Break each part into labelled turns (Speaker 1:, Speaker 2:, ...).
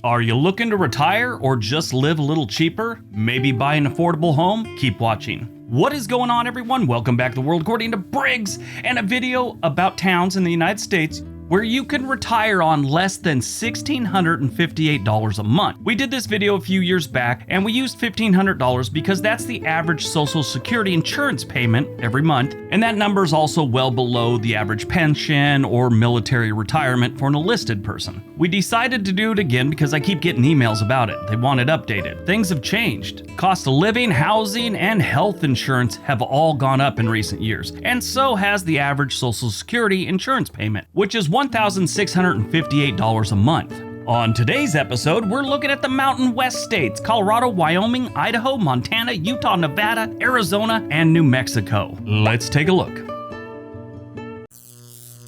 Speaker 1: Are you looking to retire or just live a little cheaper? Maybe buy an affordable home? Keep watching. What is going on, everyone? Welcome back to the world according to Briggs, and a video about towns in the United States where you can retire on less than $1,658 a month. We did this video a few years back, and we used $1,500 because that's the average Social Security insurance payment every month, and that number is also well below the average pension or military retirement for an enlisted person. We decided to do it again because I keep getting emails about it. They want it updated. Things have changed. Cost of living, housing, and health insurance have all gone up in recent years, and so has the average Social Security insurance payment, which is $1,658 a month. On today's episode, we're looking at the Mountain West states: Colorado, Wyoming, Idaho, Montana, Utah, Nevada, Arizona, and New Mexico. Let's take a look.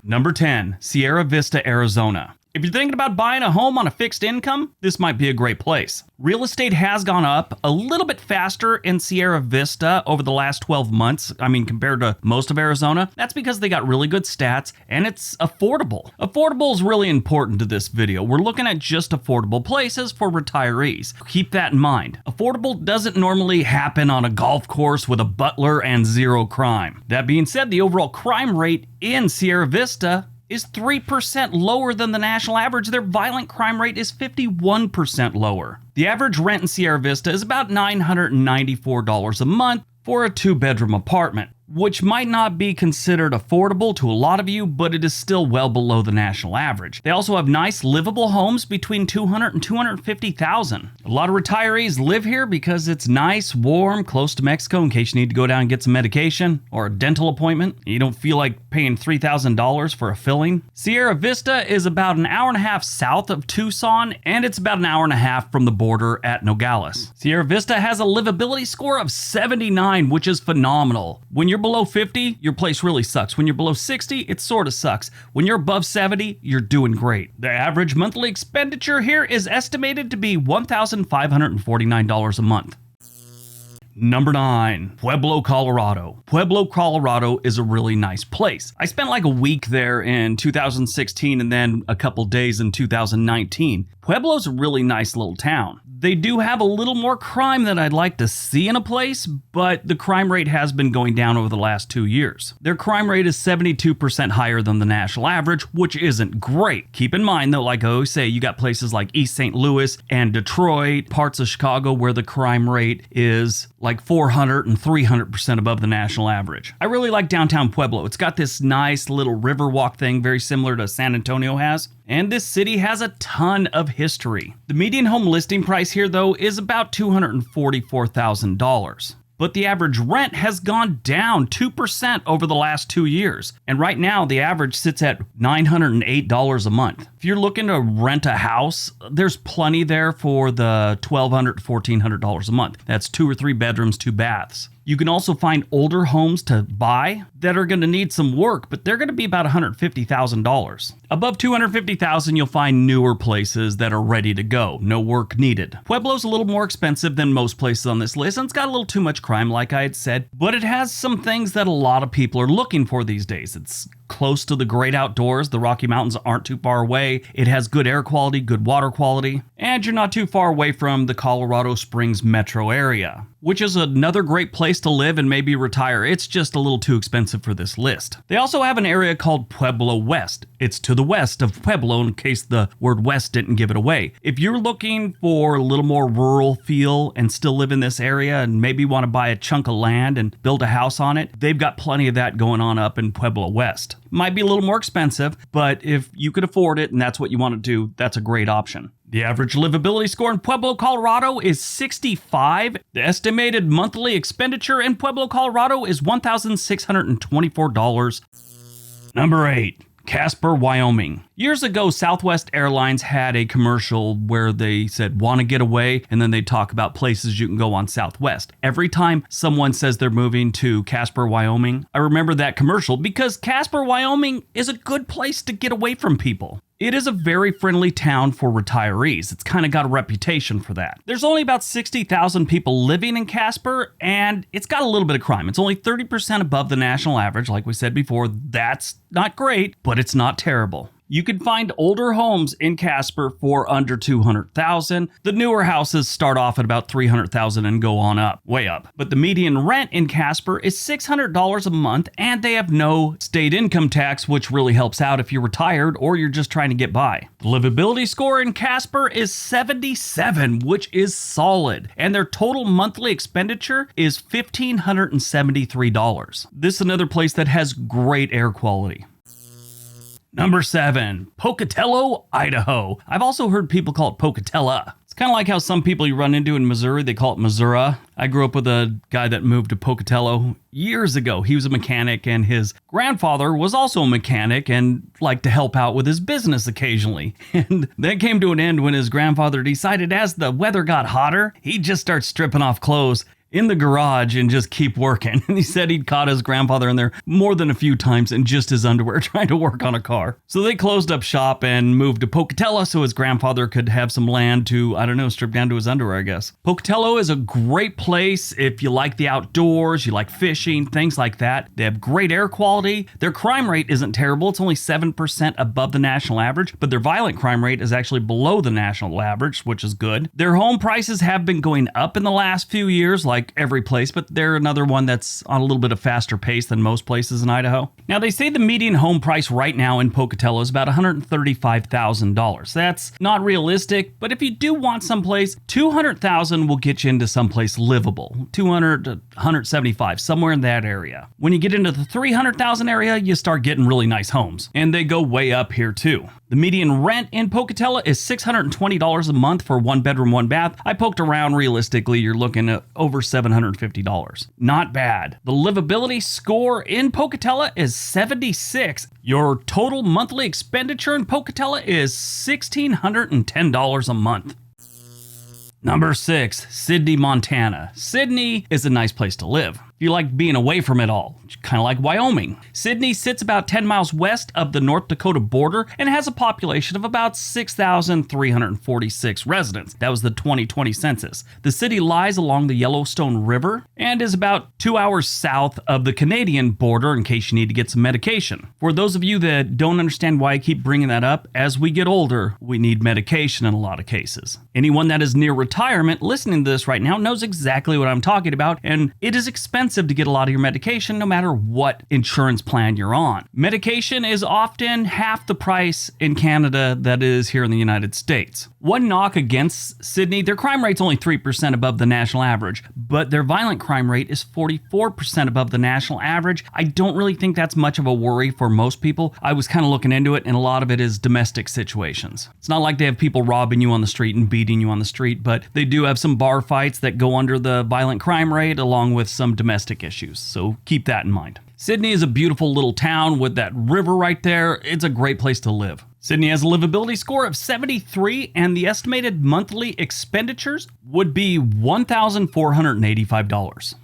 Speaker 1: Number 10, Sierra Vista, Arizona. If you're thinking about buying a home on a fixed income, this might be a great place. Real estate has gone up a little bit faster in Sierra Vista over the last 12 months. Compared to most of Arizona. That's because they got really good stats and it's affordable. Affordable is really important to this video. We're looking at just affordable places for retirees. Keep that in mind. Affordable doesn't normally happen on a golf course with a butler and zero crime. That being said, the overall crime rate in Sierra Vista is 3% lower than the national average. Their violent crime rate is 51% lower. The average rent in Sierra Vista is about $994 a month for a 2-bedroom apartment, which might not be considered affordable to a lot of you, but it is still well below the national average. They also have nice livable homes between $200,000 and $250,000. A lot of retirees live here because it's nice, warm, close to Mexico in case you need to go down and get some medication or a dental appointment. You don't feel like paying $3,000 for a filling. Sierra Vista is about an hour and a half south of Tucson, and it's about an hour and a half from the border at Nogales. Sierra Vista has a livability score of 79, which is phenomenal. When you're below 50, your place really sucks. When you're below 60, it sort of sucks. When you're above 70, you're doing great. The average monthly expenditure here is estimated to be $1,549 a month. Number 9, Pueblo, Colorado. Pueblo, Colorado is a really nice place. I spent like a week there in 2016 and then a couple days in 2019. Pueblo's a really nice little town. They do have a little more crime than I'd like to see in a place, but the crime rate has been going down over the last 2 years. Their crime rate is 72% higher than the national average, which isn't great. Keep in mind though, like I always say, you got places like East St. Louis and Detroit, parts of Chicago where the crime rate is like 400 and 300% above the national average. I really like downtown Pueblo. It's got this nice little river walk thing, very similar to San Antonio has. And this city has a ton of history. The median home listing price here, though, is about $244,000. But the average rent has gone down 2% over the last 2 years. And right now, the average sits at $908 a month. If you're looking to rent a house, there's plenty there for the $1,200 to $1,400 a month. That's 2 or 3 bedrooms, 2 baths. You can also find older homes to buy that are going to need some work, but they're going to be about $150,000. Above $250,000, you'll find newer places that are ready to go, no work needed. Pueblo's a little more expensive than most places on this list, and it's got a little too much crime, like I had said, but it has some things that a lot of people are looking for these days. It's close to the great outdoors. The Rocky Mountains aren't too far away. It has good air quality, good water quality, and you're not too far away from the Colorado Springs metro area, which is another great place to live and maybe retire. It's just a little too expensive for this list. They also have an area called Pueblo West. It's to the west of Pueblo, in case the word west didn't give it away. If you're looking for a little more rural feel and still live in this area and maybe want to buy a chunk of land and build a house on it, they've got plenty of that going on up in Pueblo West. Might be a little more expensive, but if you could afford it and that's what you want to do, that's a great option. The average livability score in Pueblo, Colorado is 65. The estimated monthly expenditure in Pueblo, Colorado is $1,624. Number 8, CASPER, Wyoming. Years ago, Southwest Airlines had a commercial where they said, "Want to get away?" And then they talk about places you can go on Southwest. Every time someone says they're moving to Casper, Wyoming, I remember that commercial because Casper, Wyoming is a good place to get away from people. It is a very friendly town for retirees. It's kind of got a reputation for that. There's only about 60,000 people living in Casper, and it's got a little bit of crime. It's only 30% above the national average. Like we said before, that's not great, but it's not terrible. You can find older homes in Casper for under $200,000. The newer houses start off at about $300,000 and go on up, way up. But the median rent in Casper is $600 a month, and they have no state income tax, which really helps out if you're retired or you're just trying to get by. The livability score in Casper is 77, which is solid, and their total monthly expenditure is $1,573. This is another place that has great air quality. Number 7, POCATELLO, Idaho. I've also heard people call it Pocatella. It's kind of like how some people you run into in Missouri, they call it Missouri. I grew up with a guy that moved to Pocatello years ago. He was a mechanic, and his grandfather was also a mechanic and liked to help out with his business occasionally. And that came to an end when his grandfather decided as the weather got hotter, he'd just start stripping off clothes in the garage and just keep working. And he said he'd caught his grandfather in there more than a few times in just his underwear trying to work on a car. So they closed up shop and moved to Pocatello so his grandfather could have some land to, I don't know, strip down to his underwear, I guess. Pocatello is a great place if you like the outdoors, you like fishing, things like that. They have great air quality. Their crime rate isn't terrible. It's only 7% above the national average, but their violent crime rate is actually below the national average, which is good. Their home prices have been going up in the last few years, like every place, but they're another one that's on a little bit of faster pace than most places in Idaho. Now, they say the median home price right now in Pocatello is about $135,000. That's not realistic, but if you do want someplace, $200,000 will get you into someplace livable. $200 to $175, somewhere in that area. When you get into the $300,000 area, you start getting really nice homes, and they go way up here too. The median rent in Pocatello is $620 a month for 1 bedroom, 1 bath. I poked around. Realistically, you're looking at over $750. Not bad. The livability score in Pocatello is 76. Your total monthly expenditure in Pocatello is $1,610 a month. Number 6, Sidney, Montana. Sidney is a nice place to live. If you like being away from it all, kind of like Wyoming. Sidney sits about 10 miles west of the North Dakota border and has a population of about 6,346 residents. That was the 2020 census. The city lies along the Yellowstone River and is about 2 hours south of the Canadian border in case you need to get some medication. For those of you that don't understand why I keep bringing that up, as we get older, we need medication in a lot of cases. Anyone that is near retirement listening to this right now knows exactly what I'm talking about, and it is expensive to get a lot of your medication no matter what insurance plan you're on. Medication is often half the price in Canada that is here in the United States. One knock against Sidney, their crime rate's only 3% above the national average, but their violent crime rate is 44% above the national average. I don't really think that's much of a worry for most people. I was kind of looking into it, and a lot of it is domestic situations. It's not like they have people robbing you on the street and beating you on the street, but they do have some bar fights that go under the violent crime rate along with some domestic issues, so keep that in mind. Sidney is a beautiful little town with that river right there. It's a great place to live. Sidney has a livability score of 73, and the estimated monthly expenditures would be $1,485.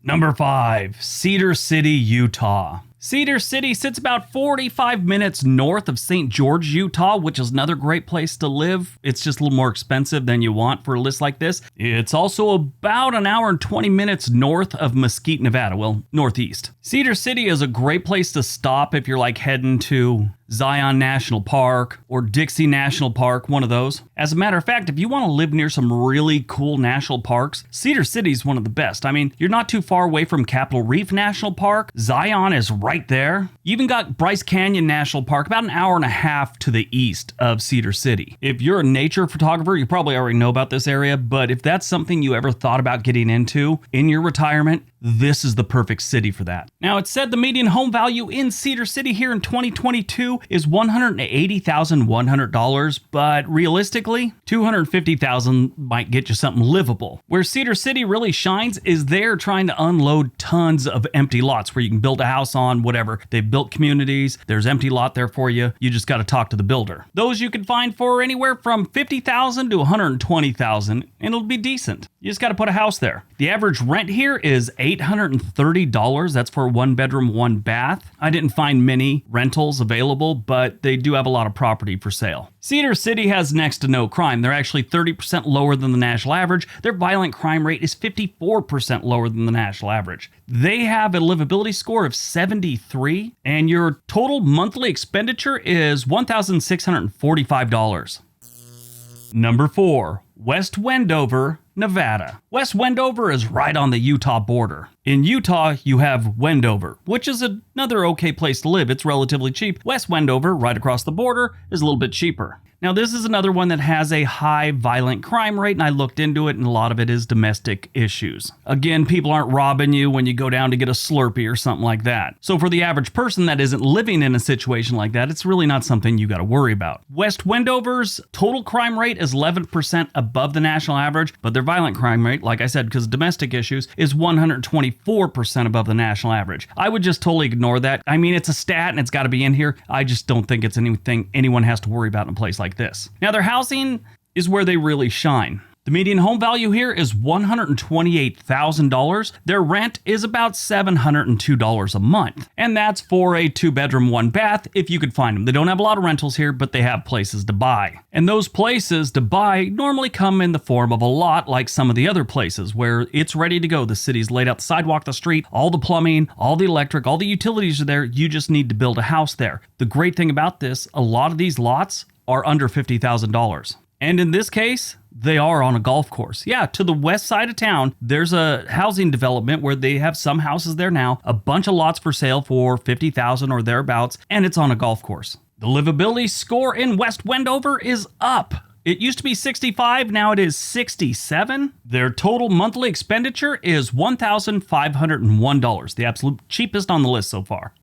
Speaker 1: Number 5, Cedar City, Utah. Cedar City sits about 45 minutes north of St. George, Utah, which is another great place to live. It's just a little more expensive than you want for a list like this. It's also about an hour and 20 minutes north of Mesquite, Nevada, well, northeast. Cedar City is a great place to stop if you're like heading to Zion National Park or Dixie National Park, one of those. As a matter of fact, if you want to live near some really cool national parks, Cedar City is one of the best. I mean, you're not too far away from Capitol Reef National Park. Zion is right there. You even got Bryce Canyon National Park about an hour and a half to the east of Cedar City. If you're a nature photographer, you probably already know about this area, but if that's something you ever thought about getting into in your retirement, this is the perfect city for that. Now, it's said the median home value in Cedar City here in 2022 is $180,100, but realistically, $250,000 might get you something livable. Where Cedar City really shines is they're trying to unload tons of empty lots where you can build a house on, whatever. They've built communities, there's empty lot there for you. You just got to talk to the builder. Those you can find for anywhere from $50,000 to $120,000, and it'll be decent. You just got to put a house there. The average rent here is $8 $830. That's for a 1-bedroom, 1-bath. I didn't find many rentals available, but they do have a lot of property for sale. Cedar City has next to no crime. They're actually 30% lower than the national average. Their violent crime rate is 54% lower than the national average. They have a livability score of 73, and your total monthly expenditure is $1,645. Number 4, West Wendover, Nevada. West Wendover is right on the Utah border. In Utah, you have Wendover, which is another okay place to live. It's relatively cheap. West Wendover, right across the border, is a little bit cheaper. Now, this is another one that has a high violent crime rate, and I looked into it, and a lot of it is domestic issues. Again, people aren't robbing you when you go down to get a Slurpee or something like that. So for the average person that isn't living in a situation like that, it's really not something you got to worry about. West Wendover's total crime rate is 11% above the national average, but their violent crime rate, like I said, because of domestic issues, is 124% above the national average. I would just totally ignore that. I mean, it's a stat and it's got to be in here. I just don't think it's anything anyone has to worry about in a place like this. Now, their housing is where they really shine. The median home value here is $128,000. Their rent is about $702 a month. And that's for a 2-bedroom, 1-bath if you could find them. They don't have a lot of rentals here, but they have places to buy. And those places to buy normally come in the form of a lot, like some of the other places where it's ready to go. The city's laid out the sidewalk, the street, all the plumbing, all the electric, all the utilities are there. You just need to build a house there. The great thing about this, a lot of these lots are under $50,000. And in this case, they are on a golf course. Yeah, to the west side of town, there's a housing development where they have some houses there now, a bunch of lots for sale for $50,000 or thereabouts, and it's on a golf course. The livability score in West Wendover is up. It used to be 65, now it is 67. Their total monthly expenditure is $1,501, the absolute cheapest on the list so far.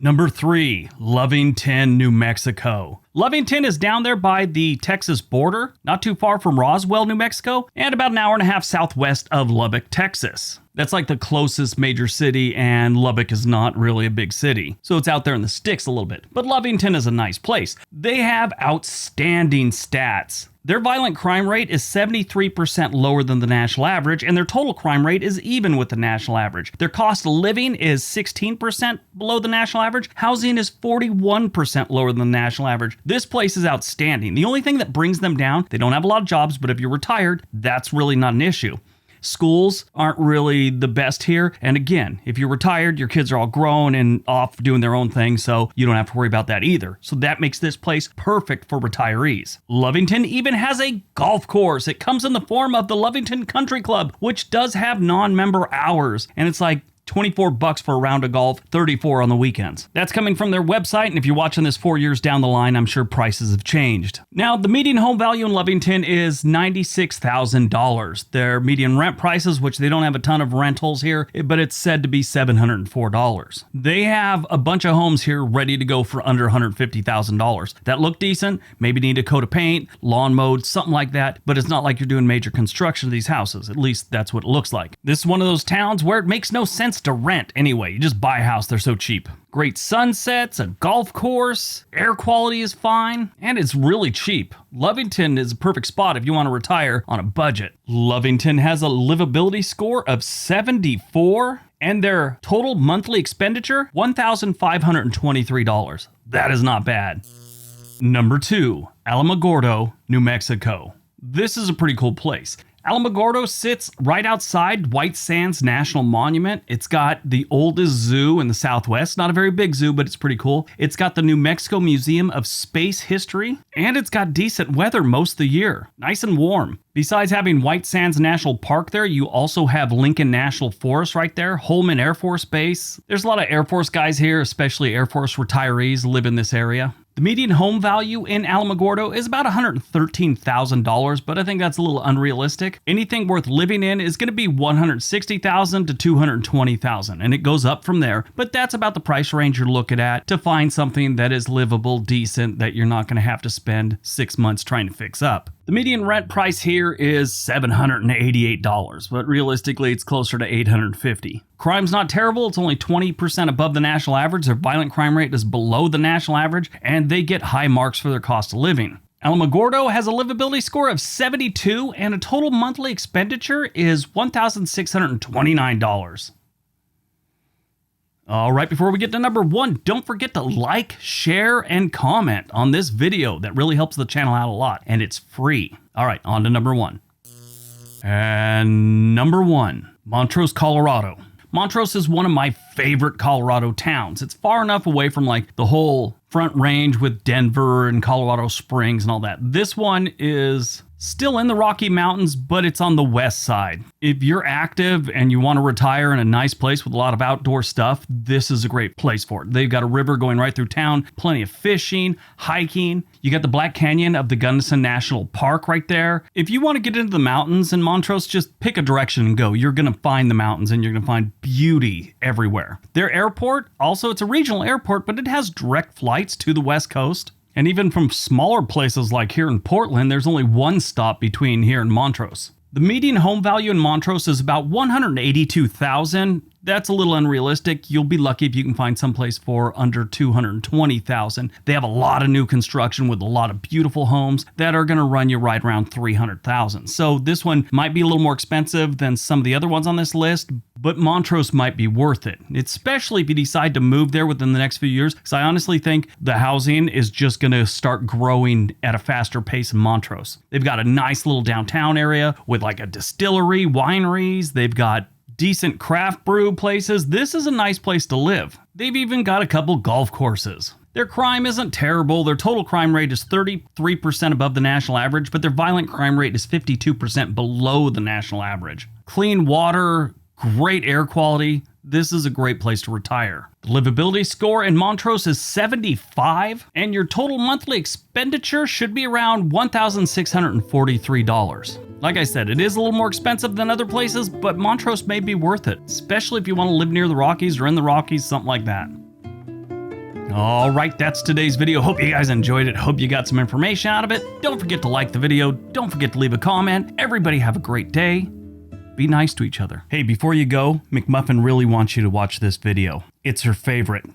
Speaker 1: Number 3, Lovington, New Mexico. Lovington is down there by the Texas border, not too far from Roswell, New Mexico, and about an hour and a half southwest of Lubbock, Texas. That's like the closest major city, and Lubbock is not really a big city, so it's out there in the sticks a little bit. But Lovington is a nice place. They have outstanding stats. Their violent crime rate is 73% lower than the national average, and their total crime rate is even with the national average. Their cost of living is 16% below the national average. Housing is 41% lower than the national average. This place is outstanding. The only thing that brings them down, they don't have a lot of jobs, but if you're retired, that's really not an issue. Schools aren't really the best here. And again, if you're retired, your kids are all grown and off doing their own thing, so you don't have to worry about that either. So that makes this place perfect for retirees. Lovington even has a golf course. It comes in the form of the Lovington Country Club, which does have non-member hours. And it's like $24 for a round of golf, $34 on the weekends. That's coming from their website, and if you're watching this 4 years down the line, I'm sure prices have changed. Now, the median home value in Lovington is $96,000. Their median rent prices, which they don't have a ton of rentals here, but it's said to be $704. They have a bunch of homes here ready to go for under $150,000 that look decent, maybe need a coat of paint, lawn mowed, something like that, but it's not like you're doing major construction of these houses. At least that's what it looks like. This is one of those towns where it makes no sense to rent anyway. You just buy a house, they're so cheap. Great sunsets, a golf course, air quality is fine, and it's really cheap. Lovington is a perfect spot if you want to retire on a budget. Lovington has a livability score of 74, and their total monthly expenditure, $1,523. That is not bad. Number 2, Alamogordo, New Mexico. This is a pretty cool place. Alamogordo sits right outside White Sands National Monument. It's got the oldest zoo in the Southwest. Not a very big zoo, but it's pretty cool. It's got the New Mexico Museum of Space History, and it's got decent weather most of the year. Nice and warm. Besides having White Sands National Park there, you also have Lincoln National Forest right there, Holman Air Force Base. There's a lot of Air Force guys here, especially Air Force retirees live in this area. The median home value in Alamogordo is about $113,000, but I think that's a little unrealistic. Anything worth living in is going to be $160,000 to $220,000, and it goes up from there. But that's about the price range you're looking at to find something that is livable, decent, that you're not going to have to spend 6 months trying to fix up. The median rent price here is $788, but realistically it's closer to $850. Crime's not terrible, it's only 20% above the national average. Their violent crime rate is below the national average, and they get high marks for their cost of living. Alamogordo has a livability score of 72 and a total monthly expenditure is $1,629. All right, before we get to number 1, don't forget to like, share, and comment on this video. That really helps the channel out a lot, and it's free. All right, on to number 1. And number 1, Montrose, Colorado. Montrose is one of my favorite Colorado towns. It's far enough away from like the whole Front Range with Denver and Colorado Springs and all that. This one is still in the Rocky Mountains, but it's on the west side. If you're active and you want to retire in a nice place with a lot of outdoor stuff, this is a great place for it. They've got a river going right through town, plenty of fishing, hiking. You got the Black Canyon of the Gunnison National Park right there. If you want to get into the mountains in Montrose, just pick a direction and go. You're going to find the mountains and you're going to find beauty everywhere. Their airport, also it's a regional airport, but it has direct flights to the west coast. And even from smaller places like here in Portland, there's only one stop between here and Montrose. The median home value in Montrose is about $182,000. That's a little unrealistic. You'll be lucky if you can find someplace for under $220,000. They have a lot of new construction with a lot of beautiful homes that are going to run you right around $300,000. So this one might be a little more expensive than some of the other ones on this list, but Montrose might be worth it, especially if you decide to move there within the next few years, because I honestly think the housing is just going to start growing at a faster pace in Montrose. They've got a nice little downtown area with like a distillery, wineries. They've got decent craft brew places. This is a nice place to live. They've even got a couple golf courses. Their crime isn't terrible. Their total crime rate is 33% above the national average, but their violent crime rate is 52% below the national average. Clean water, great air quality. This is a great place to retire. The livability score in Montrose is 75, and your total monthly expenditure should be around $1,643. Like I said, it is a little more expensive than other places, but Montrose may be worth it, especially if you want to live near the Rockies or in the Rockies, something like that. All right, that's today's video. Hope you guys enjoyed it. Hope you got some information out of it. Don't forget to like the video. Don't forget to leave a comment. Everybody have a great day. Be nice to each other. Hey, before you go, McMuffin really wants you to watch this video. It's her favorite.